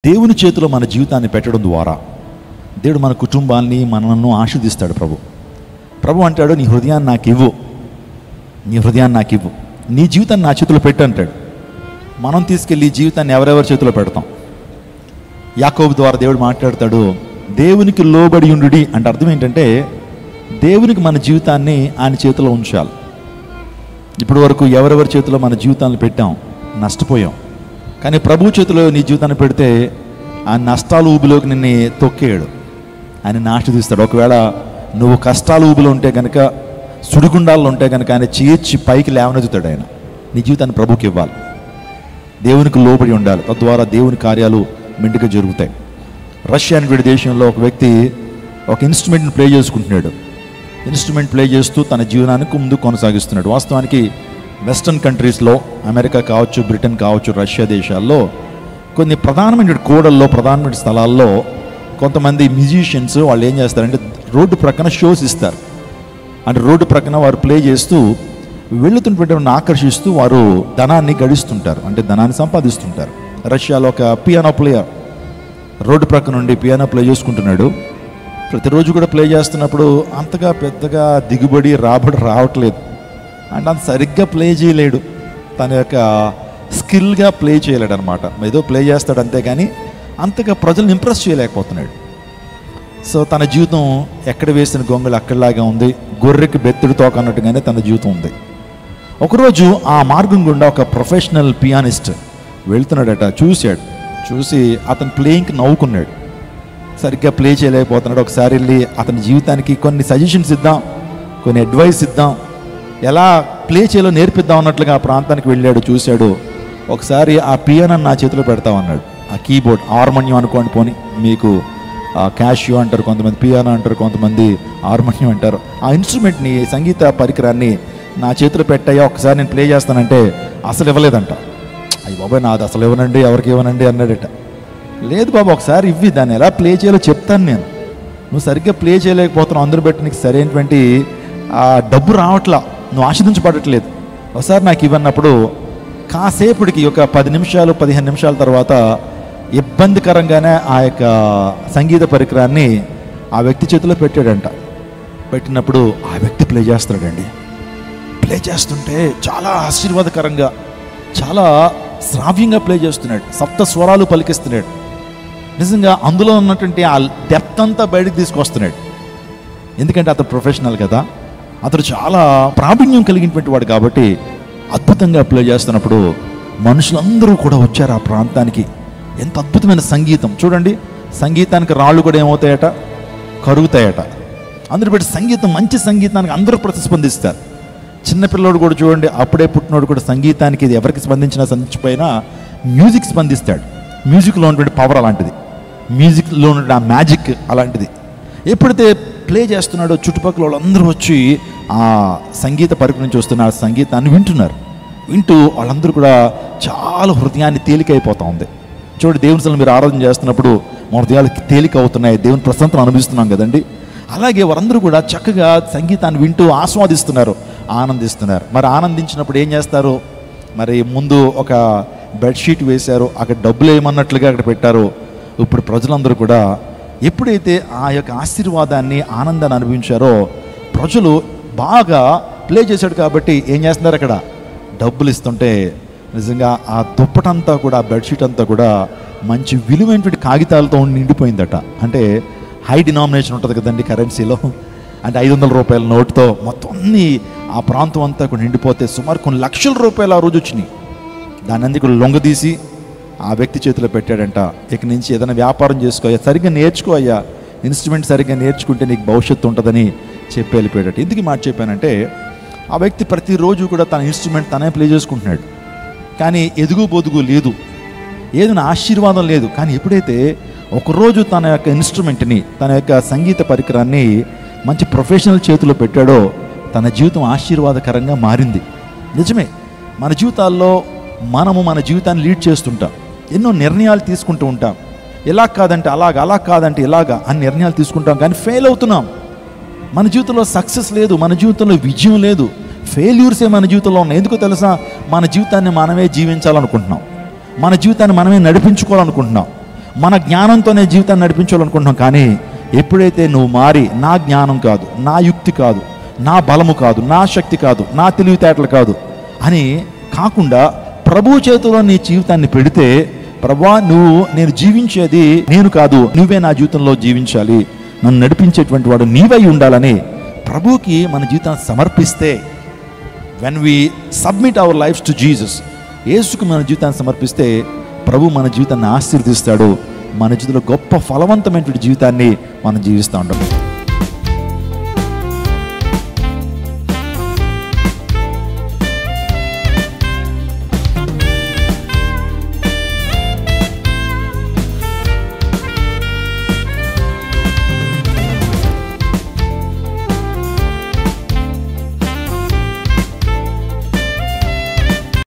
దేవుని చేతిలో మన జీవితాన్ని పెట్టడం ద్వారా దేవుడు మన కుటుంబాన్ని మనల్ని ఆశీర్దిస్తాడు. ప్రభు అంటాడు, నీ హృదయాన్ని నాకు ఇవ్వు, నీ హృదయాన్ని నాకు ఇవ్వు, నీ జీవితాన్ని నా చేతిలో పెట్టు అంటాడు. మనం తీసుకెళ్ళి ఈ జీవితాన్ని ఎవరెవరి చేతిలో పెడతాం? యాకోబు ద్వారా దేవుడు మాట్లాడతాడు, దేవునికి లోబడి ఉండుడి అంటే అర్థం ఏంటంటే దేవునికి మన జీవితాన్ని ఆయన చేతిలో ఉంచాలి. ఇప్పటి వరకు ఎవరెవరి చేతిలో మన జీవితాన్ని పెట్టాం, నష్టపోయాం. కానీ ప్రభు చేతిలో నీ జీవితాన్ని పెడితే ఆ నష్టాల ఊబిలోకి నిన్ను తొక్కేయడు, ఆయన ఆశీర్దిస్తాడు. ఒకవేళ నువ్వు కష్టాల ఊబిలో ఉంటే కనుక, సుడిగుండాల్లో ఉంటే కనుక ఆయన చేర్చి పైకి లేవనెత్తుతాడు. ఆయన నీ జీవితాన్ని ప్రభుకి ఇవ్వాలి, దేవునికి లోబడి ఉండాలి. తద్వారా దేవుని కార్యాలు మెండుగా జరుగుతాయి. రష్యా అనే దేశంలో ఒక వ్యక్తి ఒక ఇన్స్ట్రుమెంట్ని ప్లే చేసుకుంటున్నాడు. ఇన్స్ట్రుమెంట్ ప్లే చేస్తూ తన జీవనానికి ముందు కొనసాగిస్తున్నాడు. వాస్తవానికి వెస్టర్న్ కంట్రీస్లో, అమెరికా కావచ్చు, బ్రిటన్ కావచ్చు, రష్యా దేశాల్లో కొన్ని ప్రధానమైన కూడల్లో, ప్రధానమైన స్థలాల్లో కొంతమంది మ్యూజిషియన్స్ వాళ్ళు ఏం చేస్తారంటే రోడ్డు ప్రక్కన షోస్ ఇస్తారు. అంటే రోడ్డు ప్రక్కన వారు ప్లే చేస్తూ వెళుతున్నటువంటి వారిని ఆకర్షిస్తూ వారు ధనాన్ని గడిస్తుంటారు, అంటే ధనాన్ని సంపాదిస్తుంటారు. రష్యాలో ఒక పియానో ప్లేయర్ రోడ్డు ప్రక్క నుండి పియానో ప్లే చేసుకుంటున్నాడు. ప్రతిరోజు కూడా ప్లే చేస్తున్నప్పుడు అంతగా పెద్దగా దిగుబడి రాబడి రావట్లేదు. అంటే అంత సరిగ్గా ప్లే చేయలేడు, తన యొక్క స్కిల్గా ప్లే చేయలేడు అనమాట. ఏదో ప్లే చేస్తాడు అంతేగాని అంతగా ప్రజలను ఇంప్రెస్ చేయలేకపోతున్నాడు. సో తన జీవితం ఎక్కడ వేసిన గొంగళి అక్కడలాగా ఉంది, గొర్రెకి బెత్తుడు తోక అన్నట్టుగానే తన జీవితం ఉంది. ఒకరోజు ఆ మార్గం గుండా ఒక ప్రొఫెషనల్ పియానిస్ట్ వెళ్తున్నాడట. చూసి అతని ప్లేయింగ్కి నవ్వుకున్నాడు. సరిగ్గా ప్లే చేయలేకపోతున్నాడు. ఒకసారి వెళ్ళి అతని జీవితానికి కొన్ని సజెషన్స్ ఇద్దాం, కొన్ని అడ్వైస్ ఇద్దాం, ఎలా ప్లే చేయాలో నేర్పిద్దాం అన్నట్లుగా ఆ ప్రాంతానికి వెళ్ళాడు. చూశాడు, ఒకసారి ఆ పియానో నా చేతిలో పెడతామన్నాడు. ఆ కీబోర్డ్, హార్మోనియం అనుకోండి, పోని మీకు క్యాషియో అంటారు కొంతమంది, పియానో అంటారు కొంతమంది, హార్మోనియం అంటారు. ఆ ఇన్స్ట్రుమెంట్ని, సంగీత పరికరాన్ని నా చేతిలో పెట్టాయా, ఒకసారి నేను ప్లే చేస్తానంటే అసలు ఇవ్వలేదంట. అయ్యి బాబాయ్, నాది అసలు ఇవ్వనండి, ఎవరికి ఇవ్వనండి అన్నాడట. లేదు బాబు, ఒకసారి ఇవ్వి, దాన్ని ఎలా ప్లే చేయాలో చెప్తాను నేను, నువ్వు సరిగ్గా ప్లే చేయలేకపోతున్నావు, అందరూ బట్టి నీకు సరైనటువంటి డబ్బు రావట్లా, నువ్వు ఆశీర్దించబడట్లేదు, ఒకసారి నాకు ఇవ్వన్నప్పుడు కాసేపటికి ఒక 10 నిమిషాలు 15 నిమిషాల తర్వాత ఇబ్బందికరంగానే ఆ యొక్క సంగీత పరికరాన్ని ఆ వ్యక్తి చేతిలో పెట్టాడంట. పెట్టినప్పుడు ఆ వ్యక్తి ప్లే చేస్తాడండి. ప్లే చేస్తుంటే చాలా ఆశీర్వాదకరంగా, చాలా శ్రావ్యంగా ప్లే చేస్తున్నాడు, సప్త స్వరాలు పలికిస్తున్నాడు. నిజంగా అందులో ఉన్నటువంటి ఆ డెప్త్ అంతా బయటకు తీసుకొస్తున్నాడు. ఎందుకంటే అతను ప్రొఫెషనల్ కదా, అతను చాలా ప్రావీణ్యం కలిగినటువంటి వాడు కాబట్టి అద్భుతంగా ప్లే చేస్తున్నప్పుడు మనుషులందరూ కూడా వచ్చారు ఆ ప్రాంతానికి. ఎంత అద్భుతమైన సంగీతం చూడండి. సంగీతానికి రాళ్ళు కూడా ఏమవుతాయట, కరుగుతాయట. అందరూ పెట్టి సంగీతం, మంచి సంగీతానికి అందరూ ప్రతిస్పందిస్తారు. చిన్నపిల్లోడు కూడా చూడండి, అప్పుడే పుట్టినోడు కూడా సంగీతానికి, ఇది ఎవరికి స్పందించినా స్పందించిపోయినా మ్యూజిక్ స్పందిస్తాడు. మ్యూజిక్లో ఉన్నటువంటి పవర్ అలాంటిది, మ్యూజిక్లో ఉన్నటువంటి ఆ మ్యాజిక్ అలాంటిది. ఎప్పుడైతే ప్లే చేస్తున్నాడో చుట్టుపక్కల వాళ్ళందరూ వచ్చి ఆ సంగీత పరికరం నుంచి వస్తున్న ఆ సంగీతాన్ని వింటున్నారు. వింటూ వాళ్ళందరూ కూడా చాలా హృదయాన్ని తేలికైపోతూ ఉంది. చూడండి, దేవుని సన్నిధిలో మీరు ఆరాధన చేస్తున్నప్పుడు మా హృదయాలు తేలిక అవుతున్నాయి, దేవుని ప్రశాంతతను అనుభవిస్తున్నాం కదండి. అలాగే వారందరూ కూడా చక్కగా సంగీతాన్ని వింటూ ఆస్వాదిస్తున్నారు, ఆనందిస్తున్నారు. మరి ఆనందించినప్పుడు ఏం చేస్తారు? మరి ముందు ఒక బెడ్షీట్ వేశారు, అక్కడ డబ్బులు ఏమన్నట్లుగా అక్కడ పెట్టారు. ఇప్పుడు ప్రజలందరూ కూడా ఎప్పుడైతే ఆ యొక్క ఆశీర్వాదాన్ని, ఆనందాన్ని అనుభవించారో, ప్రజలు బాగా ప్లే చేశాడు కాబట్టి ఏం చేస్తున్నారు, అక్కడ డబ్బులు ఇస్తుంటే నిజంగా ఆ దుప్పటంతా కూడా, ఆ బెడ్షీట్ అంతా కూడా మంచి విలువైనటువంటి కాగితాలతో నిండిపోయిందట. అంటే హై డినామినేషన్ ఉంటుంది కదండి కరెన్సీలో, అంటే 500 రూపాయల నోటుతో మొత్తం అన్ని ఆ ప్రాంతం అంతా కూడా నిండిపోతే సుమారు కొన్ని లక్షల రూపాయలు ఆ రోజు వచ్చినాయి. దాన్ని అందుకు లొంగదీసి ఆ వ్యక్తి చేతిలో పెట్టాడంట. ఇక నుంచి ఏదైనా వ్యాపారం చేసుకో, సరిగ్గా నేర్చుకో అయ్యా, ఇన్స్ట్రుమెంట్ సరిగ్గా నేర్చుకుంటే నీకు భవిష్యత్తు ఉంటుందని చెప్పి వెళ్ళిపోయాడట. ఎందుకు మాట చెప్పానంటే, ఆ వ్యక్తి ప్రతిరోజు కూడా తన ఇన్స్ట్రుమెంట్ తనే ప్లే చేసుకుంటున్నాడు, కానీ ఎదుగు బొదుగు లేదు, ఏదైనా ఆశీర్వాదం లేదు. కానీ ఎప్పుడైతే ఒకరోజు తన యొక్క ఇన్స్ట్రుమెంట్ని, తన యొక్క సంగీత పరికరాన్ని మంచి ప్రొఫెషనల్ చేతిలో పెట్టాడో, తన జీవితం ఆశీర్వాదకరంగా మారింది. నిజమే, మన జీవితాల్లో మనము మన జీవితాన్ని లీడ్ చేస్తుంటాం, ఎన్నో నిర్ణయాలు తీసుకుంటూ ఉంటాం. ఎలా కాదంటే అలాగా, అలా కాదంటే ఇలాగా అని నిర్ణయాలు తీసుకుంటాం, కానీ ఫెయిల్ అవుతున్నాం. మన జీవితంలో సక్సెస్ లేదు, మన జీవితంలో విజయం లేదు, ఫెయిల్యూర్సే మన జీవితంలో ఉన్నాయి. ఎందుకో తెలుసా? మన జీవితాన్ని మనమే జీవించాలనుకుంటున్నాం, మన జీవితాన్ని మనమే నడిపించుకోవాలనుకుంటున్నాం. మన జ్ఞానంతోనే జీవితాన్ని నడిపించాలనుకుంటున్నాం. కానీ ఎప్పుడైతే నువ్వు మారి, నా జ్ఞానం కాదు, నా యుక్తి కాదు, నా బలము కాదు, నా శక్తి కాదు, నా తెలివితేటలు కాదు అని కాకుండా ప్రభు చేతిలో నీ జీవితాన్ని పెడితే, ప్రభువా నేను జీవించేది నేను కాదు, నువ్వే నా జీవితంలో జీవించాలి, నన్ను నడిపించేటువంటి వాడు నీవై ఉండాలని ప్రభువుకి మన జీవితాన్ని సమర్పిస్తే, when we submit our lifes to Jesus, యేసుకు మన జీవితాన్ని సమర్పిస్తే ప్రభు మన జీవితాన్ని ఆశీర్వదిస్తాడు. మన జీవితంలో గొప్ప ఫలవంతమైనటువంటి జీవితాన్ని మనం జీవిస్తూ ఉంటాం.